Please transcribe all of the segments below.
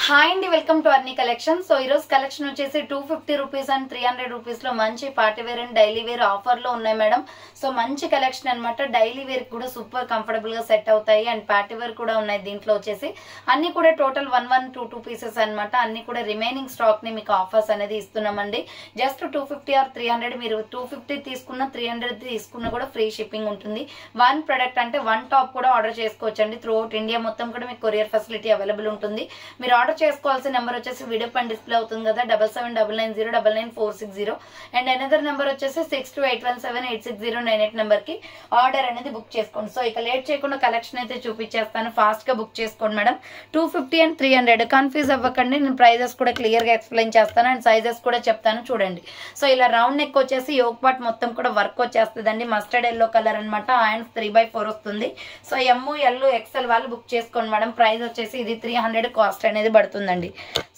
Hi అండి, welcome to అర్నీ collection. So ఈరోజు కలెక్షన్ వచ్చేసి 250 రూపీస్ అండ్ 300 రూపీస్ లో మంచి party wear and daily wear offer లో ఉన్నాయి మేడం. సో మంచి కలెక్షన్ అనమాట. డైలీ వేర్ కూడా సూపర్ కంఫర్టబుల్ గా సెట్ అవుతాయి అండ్ పార్టీ వేర్ కూడా ఉన్నాయి. దీంట్లో వచ్చేసి అన్ని కూడా టోటల్ 122 పీసెస్ అనమాట. అన్ని కూడా రిమైనింగ్ స్టాక్ ని మీకు ఆఫర్స్ అనేది ఇస్తున్నామండి. జస్ట్ 250 ఆర్ 300, మీరు 250 తీసుకున్న 300 తీసుకున్న కూడా ఫ్రీ షిప్పింగ్ ఉంటుంది. వన్ ప్రొడక్ట్ అంటే వన్ టాప్ కూడా ఆర్డర్ చేసుకోవచ్చు అండి. త్రూ అవుట్ ఇండియా మొత్తం కూడా మీకు కొరియర్ ఫెసిలిటీ అవైలబుల్ ఉంటుంది. మీరు ఆర్డర్ చేసుకోవాల్సిన నెంబర్ వచ్చేసి వీడియో పైన డిస్ప్లే అవుతుంది కదా, 7799099460 అండ్ అనదర్ నెంబర్ వచ్చేసి 6281786098 నెంబర్ కి ఆర్డర్ అనేది బుక్ చేసుకోండి. సో ఇక లేట్ చేయకుండా కలెక్షన్ అయితే చూపించేస్తాను. ఫాస్ట్ గా బుక్ చేసుకోండి మేడం. 250 అండ్ 300 కన్ఫ్యూజ్ అవ్వకండి. నేను ప్రైజెస్ కూడా క్లియర్ గా ఎక్స్ప్లెయిన్ చేస్తాను అండ్ సైజెస్ కూడా చెప్తాను చూడండి. సో ఇలా రౌండ్ నెక్ వచ్చేసి యోక్ పార్ట్ మొత్తం కూడా వర్క్ వచ్చేస్తుందండి. మస్టర్డ్ ఎల్లో కలర్ అనమాట. హ్యాండ్స్ 3/4 వస్తుంది. సో ML XL వాళ్ళు బుక్ చేసుకోండి మేడం. ప్రైస్ వచ్చేసి ఇది 300 కాస్ట్ అనేది పడుతుందండి.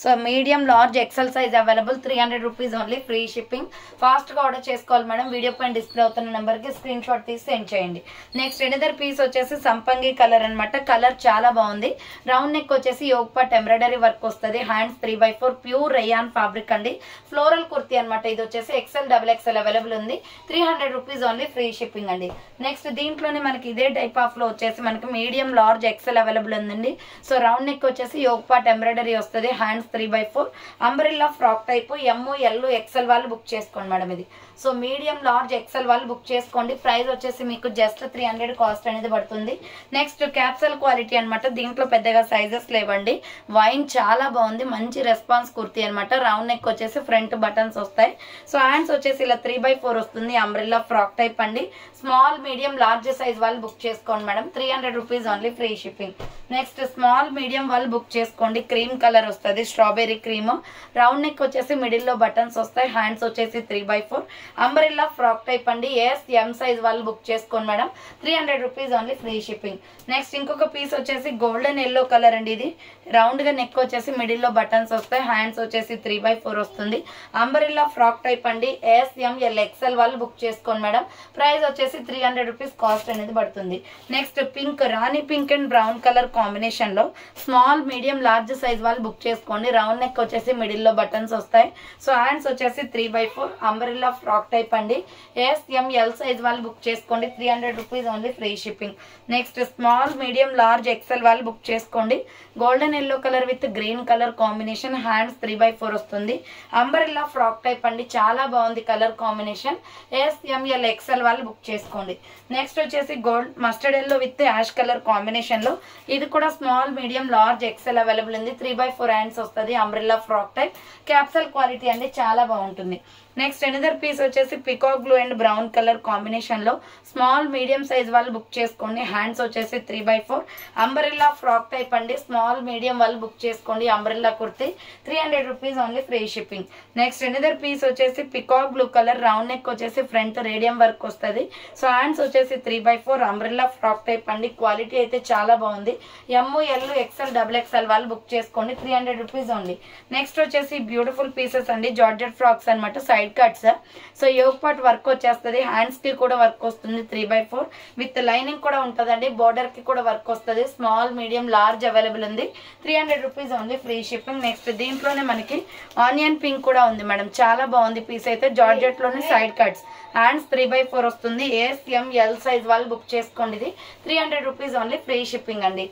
So medium large XL size available, 300 rupees only, free shipping. Fast గా ఆర్డర్ చేసుకోవాలి మేడం. వీడియో పైన డిస్ప్లే అవుతున్న నెంబర్ కి స్క్రీన్ షాట్ తీసి సెండ్ చేయండి. నెక్స్ట్ ఎనదర్ పీస్ వచ్చేసి సంపంగి కలర్ అనమాట. కలర్ చాలా బాగుంది. రౌండ్ నెక్ వచ్చేసి యోక్ పార్ట్ ఎంబ్రాయిడరీ వర్క్ వస్తుంది. హ్యాండ్స్ 3/4 ప్యూర్ రేయాన్ ఫ్యాబ్రిక్ అండి. ఫ్లోరల్ కుర్తీ అనమాట. ఇది వచ్చేసి XL XXL అవైలబుల్ ఉంది. 300 రూపీస్ ఓన్లీ, ఫ్రీ షిప్పింగ్ అండి. నెక్స్ట్ దీంట్లోనే మనకి ఇదే టైప్ ఆఫ్ లో వచ్చేసి మనకి మీడియం లార్జ్ XL అవైలబుల్ ఉందండి. సో రౌండ్ నెక్ వచ్చేసి యోక్ పార్ట్ ఎంబ్రాయిడరీ వస్తుంది. Hands 3/4 umbrella frock type. ML XL వాళ్ళు బుక్ చేసుకోండి మేడం. ఇది సో మీడియం లార్జ్ XL వాళ్ళు బుక్ చేసుకోండి. ప్రైస్ వచ్చేసి మీకు జస్ట్ 300 కాస్ట్ అనేది పడుతుంది. నెక్స్ట్ క్యాప్సల్ క్వాలిటీ అనమాట. దీంట్లో పెద్దగా సైజెస్ లేవండి. వైన్ చాలా బాగుంది. మంచి రెస్పాన్స్ కుర్తీ అనమాట. రౌండ్ నెక్ వచ్చేసి ఫ్రంట్ బటన్స్ వస్తాయి. సో హ్యాండ్స్ వచ్చేసి ఇలా 3/4 వస్తుంది. అంబ్రెల్లా ఫ్రాక్ టైప్ అండి. స్మాల్ మీడియం లార్జ్ సైజ్ వాళ్ళు బుక్ చేసుకోండి madam. 300 rupees only, free shipping. Next small medium వాళ్ళు బుక్ చేసుకోండి. క్రీమ్ కలర్ వస్తుంది, స్ట్రాబెర్రీ క్రీమ్. రౌండ్ నెక్ వచ్చేసి మిడిల్ లో బటన్స్ వస్తాయి. హ్యాండ్స్ వచ్చేసి 3/4 అంబ్రెల్లా ఫ్రాక్ టైప్ అండి. M సైజ్ వాళ్ళు బుక్ చేసుకోండి madam. 300 rupees only, free shipping. Next ఇంకొక పీస్ వచ్చేసి గోల్డెన్ ఎల్లో కలర్ అండి. ఇది రౌండ్ గా నెక్ వచ్చేసి మిడిల్ లో బటన్స్ వస్తాయి. హ్యాండ్స్ వచ్చేసి 3/4 వస్తుంది. అంబ్రెల్లా ఫ్రాక్ టైప్ అండి. ML XL వాళ్ళు బుక్ చేసుకోండి మేడం. ప్రైస్ వచ్చేసి 300 రూపీస్ కాస్ట్ అనేది పడుతుంది. Next pink, Rani pink and brown colour combination లో స్మాల్ మీడియం లార్జ్ సైజ్ వాళ్ళు బుక్ చేసుకోండి. రౌండ్ నెక్ వచ్చేసి మిడిల్ లో బటన్స్ వస్తాయి. సో హ్యాండ్స్ వచ్చేసి 3/4 అంబ్రెల్లా ఫ్రాక్ టైప్ అండి. ML సైజ్ వాళ్ళు బుక్ చేసుకోండి. 300 rupees only, free shipping. Next small medium large XL వాళ్ళు బుక్ చేసుకోండి. Golden yellow colour with green colour combination. Hands 3/4 వస్తుంది. అంబ్రెల్లా ఫ్రాక్ టైప్ అండి. చాలా బాగుంది కలర్ కాంబినేషన్. ML XL వాళ్ళు బుక్ చేసుకోండి. నెక్స్ట్ వచ్చేసి gold mustard yellow with ash colour combination లో ఇది కూడా small medium large XL available ఉంది. 3/4 హ్యాండ్స్ వస్తుంది. Umbrella frock type, capsule quality అండి. చాలా బాగుంటుంది. నెక్స్ట్ ఎనదర్ పీస్ వచ్చేసి peacock blue and brown colour combination లో స్మాల్ మీడియం సైజ్ వాళ్ళు బుక్ చేసుకోండి. హ్యాండ్స్ వచ్చేసి 3/4 అంబ్రెల్లా ఫ్రాక్ టైప్ అండి. స్మాల్ మీడియం వాళ్ళు బుక్ చేసుకోండి. Umbrella kurti, 300 rupees only, free shipping. Next another piece వచ్చేసి peacock blue colour. Round neck వచ్చేసి ఫ్రంట్ రేడియం వర్క్ వస్తుంది. సో హ్యాండ్స్ వచ్చేసి 3/4 అంబ్రెల్లా ఫ్రాక్ టైప్ అండి. క్వాలిటీ అయితే చాలా బాగుంది. ML XL XXL వాళ్ళు బుక్ చేసుకోండి. 300 రూపీస్ ఓన్లీ. నెక్స్ట్ వచ్చేసి బ్యూటిఫుల్ పీసెస్ అండి. జార్జెట్ ఫ్రాక్స్ అనమాట. Side cuts. So yoke part work వచ్చేస్తుంది. హ్యాండ్స్ కి కూడా వర్క్ వస్తుంది. 3/4 విత్ లైనింగ్ కూడా ఉంటుందండి. బోర్డర్ కి కూడా వర్క్ వస్తుంది. స్మాల్ మీడియం లార్జ్ అవైలబుల్ ఉంది. 300 rupees only, free shipping. Next దీంట్లోనే మనకి ఆనియన్ పింక్ కూడా ఉంది మేడం. చాలా బాగుంది పీస్ అయితే. జార్జెట్ లోనే సైడ్ కట్స్. హ్యాండ్స్ 3/4 వస్తుంది. ML సైజ్ వాళ్ళు బుక్ చేసుకోండి. ఇది 300 రూపీస్ ఓన్లీ, ఫ్రీ షిప్పింగ్ అండి.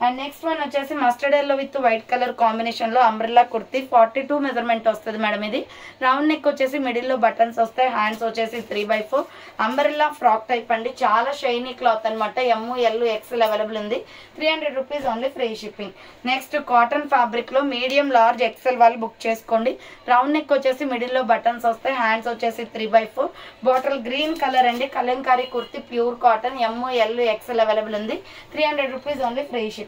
అండ్ నెక్స్ట్ వన్ వచ్చేసి mustard yellow with white colour combination లో అంబ్రెల్లా కుర్తీ. 42 మెజర్మెంట్ వస్తుంది మేడం. ఇది రౌండ్ నెక్ వచ్చేసి మిడిల్ లో బటన్స్ వస్తాయి. హ్యాండ్స్ వచ్చేసి 3/4 అంబ్రెల్లా ఫ్రాక్ టైప్ అండి. చాలా షైనీ క్లాత్ అనమాట. ML XL అవైలబుల్ ఉంది. 300 rupees only, free shipping. Next cotton fabric లో మీడియం లార్జ్ XL వాళ్ళు బుక్ చేసుకోండి. రౌండ్ నెక్ వచ్చేసి మిడిల్ లో బటన్స్ వస్తాయి. హ్యాండ్స్ వచ్చేసి 3/4 బాటిల్ గ్రీన్ కలర్ అండి. Kalamkari kurti, pure cotton. ML XL available ఉంది. 300 rupees only, free shipping.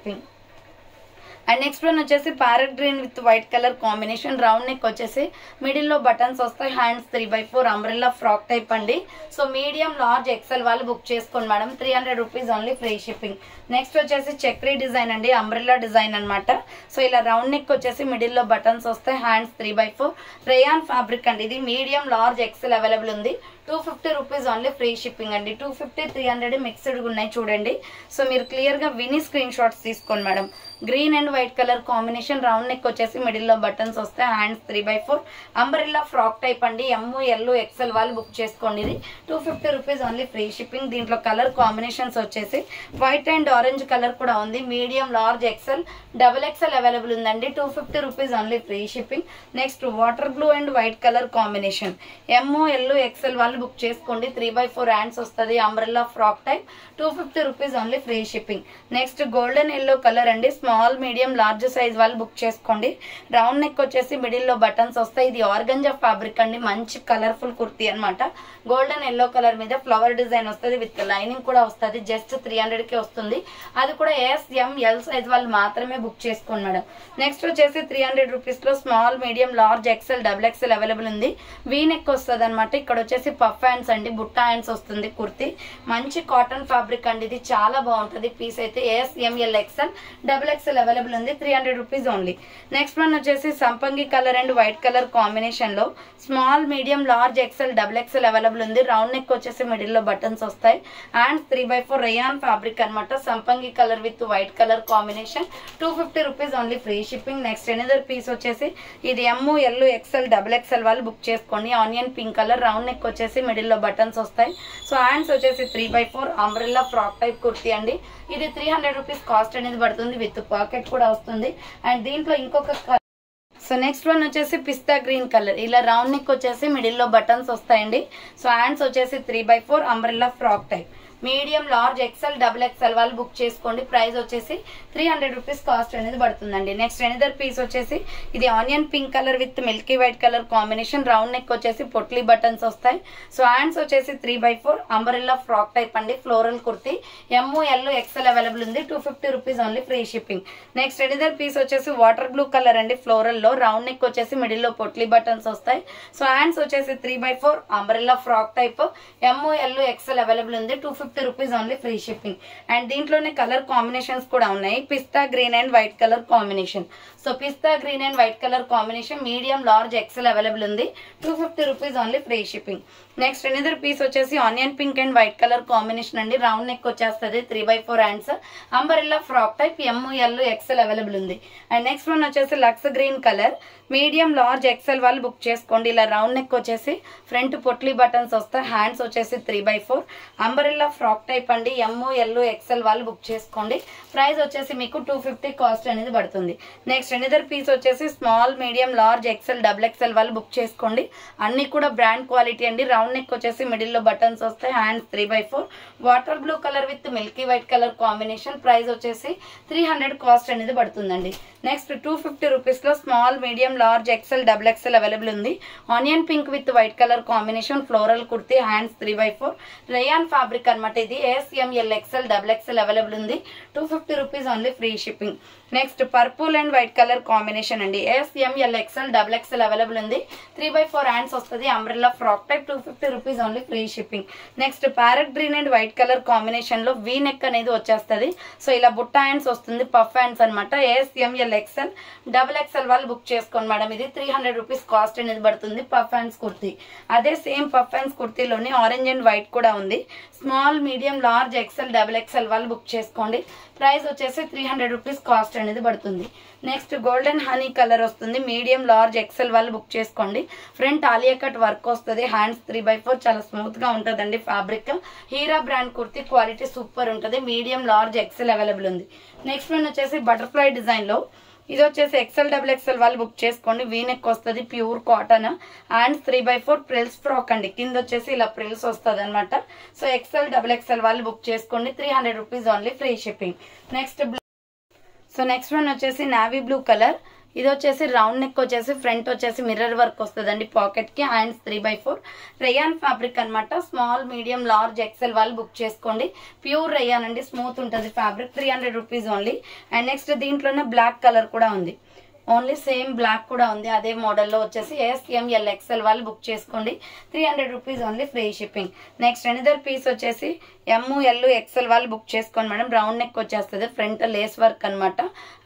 And next one వచ్చేసి parrot green with white colour combination. Round neck వచ్చేసి మిడిల్ లో బటన్స్ వస్తాయి. హ్యాండ్స్ 3/4 అంబ్రెల్లా ఫ్రాక్ టైప్ అండి. So medium large XL వాళ్ళు book చేసుకోండి madam. 300 rupees only, free shipping. Next వచ్చేసి చక్రీ design అండి. అంబ్రెల్లా డిజైన్ అనమాట. సో ఇలా రౌండ్ నెక్ వచ్చేసి మిడిల్ లో బటన్స్ వస్తాయి. హ్యాండ్స్ 3/4 రేయాన్ ఫ్యాబ్రిక్ అండి. ఇది మీడియం లార్జ్ XL అవైలబుల్ ఉంది. 250 రూపీస్ ఓన్లీ ఫ్రీ షిప్పింగ్ అండి. 250 300 మిక్స్డ్ ఉన్నాయి చూడండి. సో మీరు క్లియర్ గా విని స్క్రీన్ షాట్స్ తీసుకోండి madam. Green and white colour combination, round neck వచ్చేసి మిడిల్ లో బటన్స్ వస్తాయి, హ్యాండ్స్ 3/4 అంబ్రెల్లా ఫ్రాక్ టైప్ అండి. ML XL వాళ్ళు బుక్ చేసుకోండి. ఇది 250 రూపీస్ ఓన్లీ ఫ్రీ షిప్పింగ్. దీంట్లో కలర్ కాంబినేషన్స్ వచ్చేసి వైట్ అండ్ ఆరెంజ్ కలర్ కూడా ఉంది. Medium, large, XL, XXL available ఉందండి. 250 rupees only free shipping. Next water blue and white colour combination, ML XL వాళ్ళు book చేసుకోండి. 3/4 హ్యాండ్స్ వస్తుంది, umbrella frock type, 250 rupees only free shipping. Next golden yellow colour అండి. Small, medium, large size వాళ్ళు book చేసుకోండి. Round neck వచ్చేసి middle లో buttons వస్తాయి. ఇది ఆర్గంజా ఫ్యాబ్రిక్ అండి, మంచి కలర్ఫుల్ కుర్తీ అనమాట. గోల్డెన్ ఎల్లో కలర్ మీద ఫ్లవర్ డిజైన్ వస్తుంది, విత్ లైనింగ్ కూడా వస్తుంది. జస్ట్ 300 కి వస్తుంది. అది కూడా SML సైజ్ వాళ్ళు మాత్రమే బుక్ చేసుకోండి మేడం. నెక్స్ట్ వచ్చేసి 300 రూపీస్ లో small, medium, large, XL, XXL available ఉంది. వీ నెక్ వస్తుంది అనమాట. ఇక్కడ వచ్చేసి పఫ్ హ్యాండ్స్ అండి, బుట్టా హ్యాండ్స్ వస్తుంది కుర్తీ. మంచి కాటన్ ఫ్యాబ్రిక్ అండి, ఇది చాలా బాగుంటుంది. పీస్ అయితే SML XL, XXL అవైలబుల్ ఉంది. 300 రూపీస్ ఓన్లీ. నెక్స్ట్ వన్ వచ్చేసి సంపంగి colour and white colour combination లో small, medium, large, XL, XXL available ఉంది. రౌండ్ నెక్ వచ్చేసి మిడిల్ లో బటన్స్ వస్తాయి, అండ్ 3/4 రేయాన్ ఫ్యాబ్రిక్ అనమాట. సంపంగి colour with white colour combination, 250 rupees only free shipping. Next another piece వచ్చేసి ఇది ML XL, XXL వాళ్ళు బుక్ చేసుకోండి. Onion pink colour, round neck వచ్చేసి మిడిల్ లో బటన్స్ వస్తాయి. సో హ్యాండ్స్ వచ్చేసి 3/4 అంబ్రెల్లా ఫ్రాక్ టైప్ కుర్తీ అండి. ఇది 300 రూపీస్ కాస్ట్ అనేది పడుతుంది, విత్ పాకెట్ కూడా వస్తుంది. అండ్ దీంట్లో ఇంకొక సో నెక్స్ట్ వన్ వచ్చేసి పిస్తా గ్రీన్ కలర్, ఇలా రౌండ్ నెక్ వచ్చేసి మిడిల్ లో బటన్స్ వస్తాయండి. సో హ్యాండ్స్ వచ్చేసి 3/4 umbrella frock type, medium, large, XL, XXL వాళ్ళు బుక్ చేసుకోండి. ప్రైస్ వచ్చేసి 300 రూపీస్ కాస్ట్ అనేది పడుతుందండి. నెక్స్ట్ ఎనదర్ పీస్ వచ్చేసి ఇది onion pink colour with milky white colour combination, round neck వచ్చేసి పొట్లీ బటన్స్ వస్తాయి. సో హ్యాండ్స్ వచ్చేసి 3/4 అంబ్రెల్లా ఫ్రాక్ టైప్ అండి, floral kurti. ML XL available ఉంది. 250 rupees only free shipping. Next another piece వచ్చేసి వాటర్ బ్లూ కలర్ అండి, ఫ్లోరల్ లో, round neck వచ్చేసి మిడిల్ లో పొట్లీ బటన్స్ వస్తాయి. సో హ్యాండ్స్ వచ్చేసి 3/4 umbrella frock type, ML XL available ఉంది. 250 rupees only free shipping. And దీంట్లోనే కలర్ కాంబినేషన్స్ కూడా ఉన్నాయి. పిస్తా green and white colour combination. So పిస్తా green and white colour combination, medium, large, XL available ఉంది. 250 rupees only free shipping. Next another piece వచ్చేసి onion pink and white colour combination అండి. Round neck వచ్చేస్తుంది, 3/4 hands, umbrella frock type, ML XL available ఉంది. And next one వచ్చేసి lux green colour, medium, large, XL వాళ్ళు book చేసుకోండి. ఇలా round neck వచ్చేసి front potli buttons వస్తాయి. హ్యాండ్స్ వచ్చేసి 3/4 అంబరెల్లా ఫ్రాక్ టైప్ అండి. ML XL వాళ్ళు బుక్ చేసుకోండి. ప్రైస్ వచ్చేసి మీకు 250 కాస్ట్ అనేది పడుతుంది. నెక్స్ట్ ఎనదర్ పీస్ వచ్చేసి small, medium, large, XL, XXL వాళ్ళు బుక్ చేసుకోండి. అన్ని కూడా బ్రాండ్ క్వాలిటీ అండి. రౌండ్ నెక్ వచ్చేసి మిడిల్ లో బటన్స్ వస్తాయి, hands 3/4 water blue colour with milky white colour combination. Price వచ్చేసి 300 కాస్ట్ అనేది పడుతుందండి. నెక్స్ట్ 250 రూపీస్ లో small, medium, large, XL, XXL available ఉంది. Onion pink with white colour combination, floral kurti, hands 3/4 rayon fabric అనమాట. ఇది SML XL, XXL available ఉంది. 250 rupees only free shipping. Next purple and white colour combination అండి. SML XL, XXL available ఉంది. 3/4 hands వస్తుంది, umbrella frock type, 250 rupees only free shipping. Next parrot green and white colour combination లో V neck అనేది వచ్చేస్తుంది. So ఇలా బుట్టా hands వస్తుంది, puff hands అనమాట. SML XL, XXL వాళ్ళు బుక్ చేసుకోండి మేడం. ఇది 300 రూపీస్ కాస్ట్ అనేది పడుతుంది, పఫ్ హ్యాండ్స్ కుర్తీ. అదే సేమ్ పఫ్ హ్యాండ్స్ కుర్తీలోని ఆరెంజ్ అండ్ వైట్ కూడా ఉంది. Small, medium, large, XL, XXL వాళ్ళు బుక్ చేసుకోండి. ప్రైస్ వచ్చేసి 300 రూపీస్ కాస్ట్ అనేది పడుతుంది. నెక్స్ట్ గోల్డెన్ హనీ కలర్ వస్తుంది, మీడియం, లార్జ్, XL వాళ్ళు బుక్ చేసుకోండి. ఫ్రంట్ ఆలియా కట్ వర్క్ వస్తుంది, హ్యాండ్స్ 3/4 చాలా స్మూత్ గా ఉంటుందండి fabric. Heera brand kurti, quality super ఉంటుంది. మీడియం, లార్జ్, XL అవైలబుల్ ఉంది. నెక్స్ట్ వన్ వచ్చేసి బటర్ఫ్లై డిజైన్ లో, ఇది వచ్చేసి XL, XXL వాళ్ళు బుక్ చేసుకోండి. వీనెక్ వస్తుంది, ప్యూర్ కాటన్, హ్యాండ్స్ 3/4 ప్రిల్స్ ఫ్రాక్ అండి. కింద వచ్చేసి ఇలా ప్రిల్స్ వస్తుంది అనమాట. సో XL, XXL వాళ్ళు బుక్ చేసుకోండి. 300 rupees only free shipping. Next one వచ్చేసి నావీ బ్లూ కలర్, ఇది వచ్చేసి రౌండ్ నెక్ వచ్చేసి ఫ్రంట్ వచ్చేసి మిర్రర్ వర్క్ వస్తుందండి పాకెట్ కి, హ్యాండ్స్ 3/4 రేయాన్ ఫ్యాబ్రిక్ అనమాట. స్మాల్, మీడియం, లార్జ్, XL వాళ్ళు బుక్ చేసుకోండి. ప్యూర్ రేయాన్ అండి, స్మూత్ ఉంటుంది fabric. 300 rupees only. And next దీంట్లోనే బ్లాక్ కలర్ కూడా ఉంది, ఓన్లీ సేమ్ బ్లాక్ కూడా ఉంది. అదే మోడల్లో వచ్చేసి SML XL వాళ్ళు బుక్ చేసుకోండి. 300 rupees only free shipping. Next another piece వచ్చేసి ML XL వాళ్ళు బుక్ చేసుకోండి మేడం. రౌండ్ నెక్ వచ్చేస్తుంది, ఫ్రంట్ లేస్ వర్క్ అనమాట.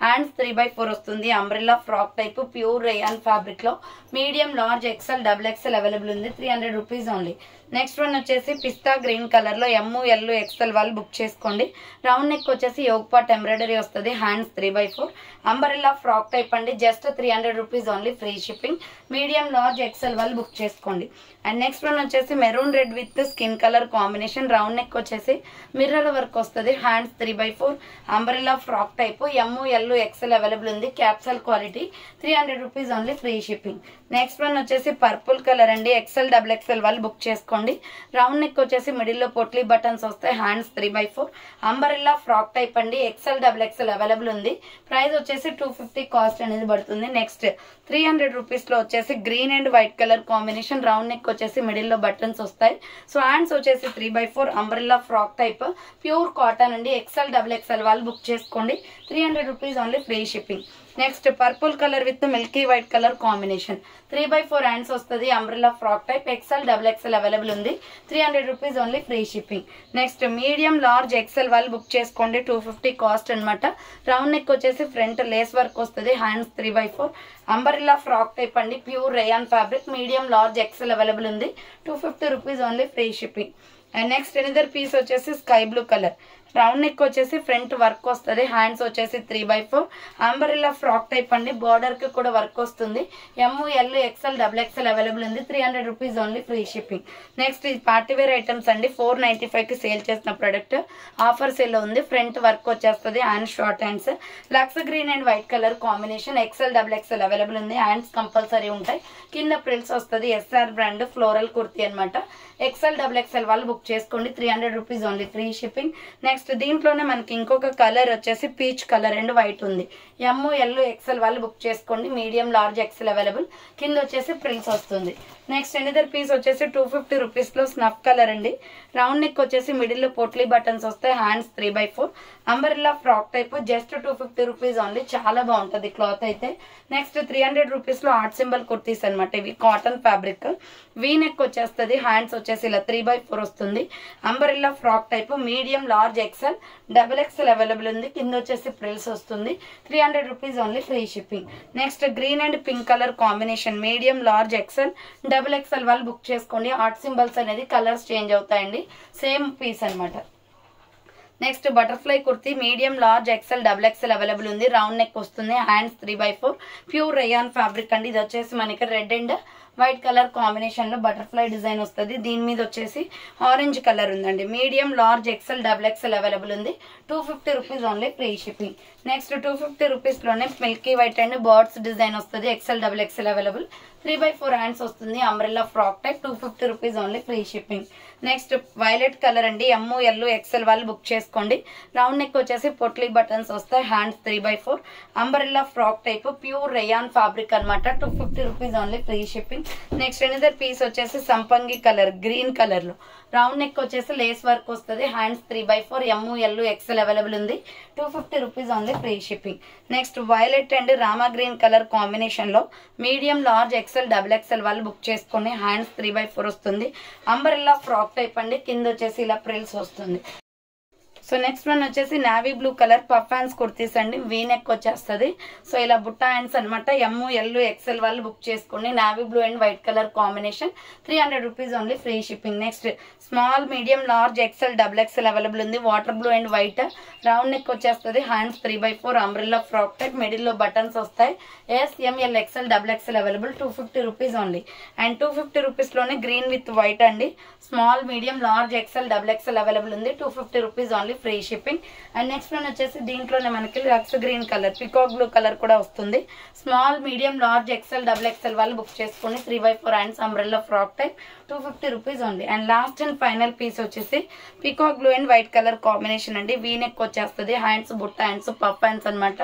హ్యాండ్స్ 3/4 వస్తుంది, umbrella frock type, pure rayon fabric లో. Medium, large, XL, XXL available ఉంది. 300 రూపీస్ ఓన్లీ. నెక్స్ట్ వన్ వచ్చేసి పిస్తా green colour లో ఎమ్ ఎల్ ఎక్స్ఎల్ వాళ్ళు బుక్ చేసుకోండి. రౌండ్ నెక్ వచ్చేసి యోగ్ పార్ట్ ఎంబ్రాయిడరీ వస్తుంది. హ్యాండ్స్ 3/4 అంబరెల్లా ఫ్రాక్ టైప్ అండి. Just 300 rupees only, free shipping. Medium large XL వాళ్ళు book చేసుకోండి. అండ్ నెక్స్ట్ వన్ వచ్చేసి maroon red with skin colour combination. Round neck వచ్చేసి mirror work వస్తుంది. Hands 3/4 umbrella frock type M L XL available ఉంది. Capsule quality, 300 rupees only, free shipping. Next one వచ్చేసి purple colour అండి. XL XXL వాళ్ళు book చేసుకోండి. Round neck వచ్చేసి middle లో పొట్లీ బటన్స్ వస్తాయి. హ్యాండ్స్ 3/4 అంబరెల్లా ఫ్రాక్ టైప్ అండి. XL XXL అవైలబుల్ ఉంది. ప్రైస్ వచ్చేసి 250 కాస్ట్ అనేది పడుతుంది. నెక్స్ట్ 300 రూపీస్ లో వచ్చేసి green and white colour combination. Round neck వచ్చేసి మిడిల్ లో బటన్స్ వస్తాయి. సో హ్యాండ్స్ వచ్చేసి 3/4 umbrella frock type pure cotton అండి. XL XXL వాళ్ళు బుక్ చేసుకోండి. 300 rupees only, free shipping. Next purple colour with milky white colour combination. 3/4 hands వస్తుంది. Umbrella frock type XL XXL available ఉంది. 300 rupees only, free shipping. Next medium large XL వాళ్ళు book చేసుకోండి. 250 cost అనమాట. Round neck వచ్చేసి front lace work వస్తుంది. Hands 3/4 umbrella frock type అండి. Pure rayon fabric. Medium large XL available ఉంది. 250 rupees only, free shipping. And next another piece వచ్చేసి sky blue colour. Round neck వచ్చేసి front work వస్తుంది. Hands వచ్చేసి 3/4 umbrella frock type అండి. Border కి కూడా work వస్తుంది. M L XL XXL available ఉంది. 300 rupees only, free shipping. Next ఇది పార్టీ వేర్ ఐటమ్స్ అండి. 495 కి సేల్ చేసిన ప్రొడక్ట్ ఆఫర్ సేల్ లో ఉంది. ఫ్రంట్ వర్క్ వచ్చేస్తుంది. Hands short hands. లక్స్ green and white colour combination. XL XXL available ఉంది. హ్యాండ్స్ కంపల్సరీ ఉంటాయి. కింద ప్రిల్స్ వస్తుంది. SR బ్రాండ్ ఫ్లోరల్ కుర్తీ అనమాట. XL XXL వాళ్ళు బుక్ చేసుకోండి. 300 rupees only, free shipping. Next దీంట్లోనే మనకి ఇంకొక కలర్ వచ్చేసి పీచ్ కలర్ అండ్ వైట్ ఉంది. ఎమ్ ఎల్ XL వాళ్ళు బుక్ చేసుకోండి. Medium large XL available. కింద వచ్చేసి ప్రిల్స్ వస్తుంది. నెక్స్ట్ ఎనదర్ పీస్ వచ్చేసి 250 రూపీస్ లో స్నఫ్ కలర్ అండి. రౌండ్ నెక్ వచ్చేసి మిడిల్ లో పోట్లీ బటన్స్ వస్తాయి. Hands 3/4 umbrella frock type. Just 250 rupees only. చాలా బాగుంటది క్లాత్ అయితే. నెక్స్ట్ 300 రూపీస్ లో ఆర్ట్ సింబల్ కుర్తీస్ అనమాట. ఇవి కాటన్ ఫ్యాబ్రిక్. వీ నెక్ వచ్చేస్తుంది. హ్యాండ్స్ వచ్చేసి ఇలా 3/4 వస్తుంది. Umbrella frock type. Medium large XL XXL available ఉంది. కింద వచ్చేసి ప్రిల్స్ వస్తుంది. 300 rupees only, free shipping. Next green and pink colour combination. Medium large XL XXL వాళ్ళు బుక్ చేసుకోండి. ఆర్ట్ సింబల్స్ అనేది కలర్స్ చేంజ్ అవుతాయండి. సేమ్ పీస్ అనమాట. Next butterfly kurti. Medium large XL XXL available ఉంది. రౌండ్ నెక్ వస్తుంది. హ్యాండ్స్ 3/4 ప్యూర్ రేయాన్ ఫ్యాబ్రిక్ అండి. ఇది వచ్చేసి మనకి red and white colour combination లో బటర్ఫ్లై డిజైన్ వస్తుంది. దీని మీద వచ్చేసి ఆరెంజ్ కలర్ ఉందండి. Medium large XL XXL available ఉంది. 250 rupees only, free shipping. Next 250 rupees లోనే Milky white and birds design వస్తుంది. XL XXL available. 3/4 హ్యాండ్స్ వస్తుంది. Umbrella frock type. 250 rupees only, free shipping. Next violet colour అండి. M L XL వాళ్ళు book చేసుకోండి. Round neck వచ్చేసి పొట్లీ buttons వస్తాయి. Hands 3/4 umbrella frock type. Pure rayon fabric అనమాట. 250 rupees only, free shipping. Next another piece వచ్చేసి సంపంగి colour green colour లో. రౌండ్ నెక్ వచ్చేసి లేస్ వర్క్ వస్తుంది. Hands 3/4 M L XL available ఉంది. 250 rupees only, free shipping. Next violet and Rama green colour combination లో medium large XL XXL వాళ్ళు book చేసుకుని. Hands 3/4 వస్తుంది. అంబరెల్లా ఫ్రాక్ టైప్ అండి. కింద వచ్చేసి ఇలా ప్రిల్స్ వస్తుంది. సో నెక్స్ట్ వన్ వచ్చేసి navy blue colour puff hands kurtis అండి. వీ నెక్ వచ్చేస్తుంది. సో ఇలా బుట్టా హ్యాండ్స్ అనమాట. ఎమ్ ఎల్ XL వాళ్ళు బుక్ చేసుకోండి. Navy blue and white colour combination. 300 rupees only, free shipping. Next small medium large XL XXL available ఉంది. Water blue and white. Round neck వచ్చేస్తుంది. Hands 3/4 umbrella frock type. Middle లో buttons వస్తాయి. SML XL XXL available. 250 rupees only. And 250 rupees లోనే green with white అండి. Small medium large XL XXL available ఉంది. 250 rupees only, free shipping. And next one వచ్చేసి దీంట్లోనే మనకి lux green colour peacock blue colour కూడా వస్తుంది. Small medium large XL XXL వాళ్ళు book చేసుకోండి. 3/4 hands umbrella frock type. 250 rupees only. And last and final piece వచ్చేసి peacock blue and white colour combination అండి. V neck వచ్చేస్తుంది. Hands బుట్ట hands puff hands అనమాట.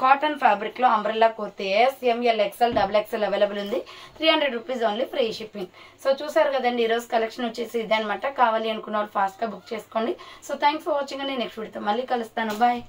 Cotton fabric లో umbrella kurti. SML XL XXL available ఉంది. 300 rupees only, free shipping. So చూసారు కదండి, ఈ రోజు కలెక్షన్ వచ్చేసి ఇదే అనమాట. కావాలి అనుకున్న వాళ్ళు ఫాస్ట్ గా బుక్ చేసుకోండి. సో థ్యాంక్స్ ఫర్ వాచింగ్ అండి. నెక్స్ట్ వీడియోతో మళ్ళీ కలుస్తాను. బాయ్.